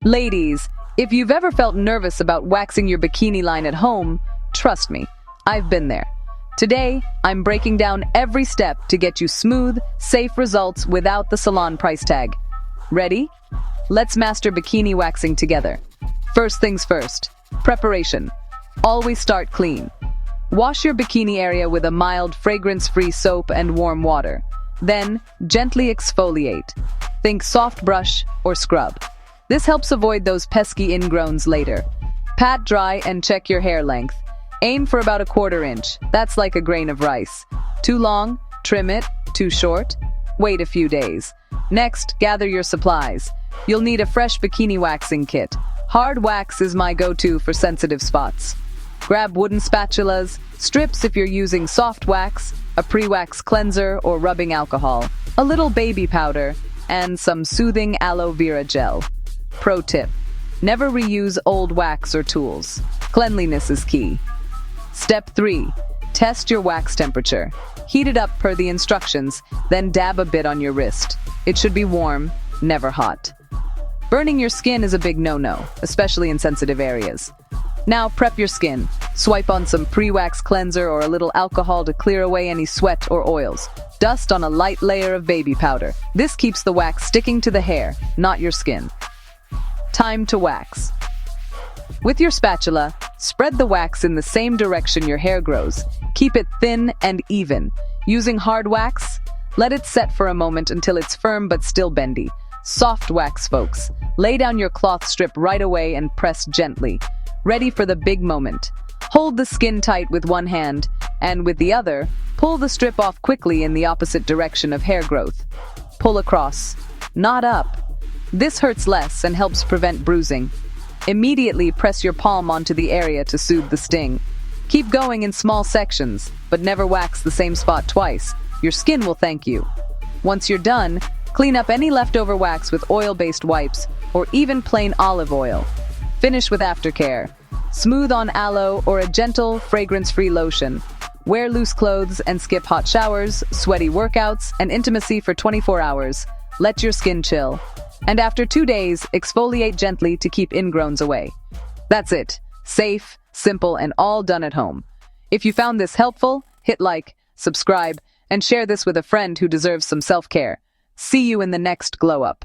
Ladies, if you've ever felt nervous about waxing your bikini line at home, trust me, I've been there. Today, I'm breaking down every step to get you smooth, safe results without the salon price tag. Ready? Let's master bikini waxing together. First things first, preparation. Always start clean. Wash your bikini area with a mild, fragrance-free soap and warm water. Then, gently exfoliate. Think soft brush or scrub. This helps avoid those pesky ingrowns later. Pat dry and check your hair length. Aim for about 1/4 inch. That's like a grain of rice. Too long? Trim it. Too short? Wait a few days. Next, gather your supplies. You'll need a fresh bikini waxing kit. Hard wax is my go-to for sensitive spots. Grab wooden spatulas, strips if you're using soft wax, a pre-wax cleanser or rubbing alcohol, a little baby powder, and some soothing aloe vera gel. Pro tip: never reuse old wax or tools. Cleanliness is key. Step 3. Test your wax temperature. Heat it up per the instructions, then dab a bit on your wrist. It should be warm, never hot. Burning your skin is a big no-no, especially in sensitive areas. Now prep your skin. Swipe on some pre-wax cleanser or a little alcohol to clear away any sweat or oils. Dust on a light layer of baby powder. This keeps the wax sticking to the hair, not your skin. Time to wax. With your spatula, spread the wax in the same direction your hair grows. Keep it thin and even. Using hard wax, let it set for a moment until it's firm but still bendy. Soft wax, folks. Lay down your cloth strip right away and press gently. Ready for the big moment. Hold the skin tight with one hand, and with the other, pull the strip off quickly in the opposite direction of hair growth. Pull across, not up. This hurts less and helps prevent bruising. Immediately press your palm onto the area to soothe the sting. Keep going in small sections, but never wax the same spot twice. Your skin will thank you. Once you're done, clean up any leftover wax with oil-based wipes or even plain olive oil. Finish with aftercare. Smooth on aloe or a gentle, fragrance-free lotion. Wear loose clothes and skip hot showers, sweaty workouts, and intimacy for 24 hours. Let your skin chill. And after 2 days, exfoliate gently to keep ingrowns away. That's it. Safe, simple, and all done at home. If you found this helpful, hit like, subscribe, and share this with a friend who deserves some self-care. See you in the next glow up.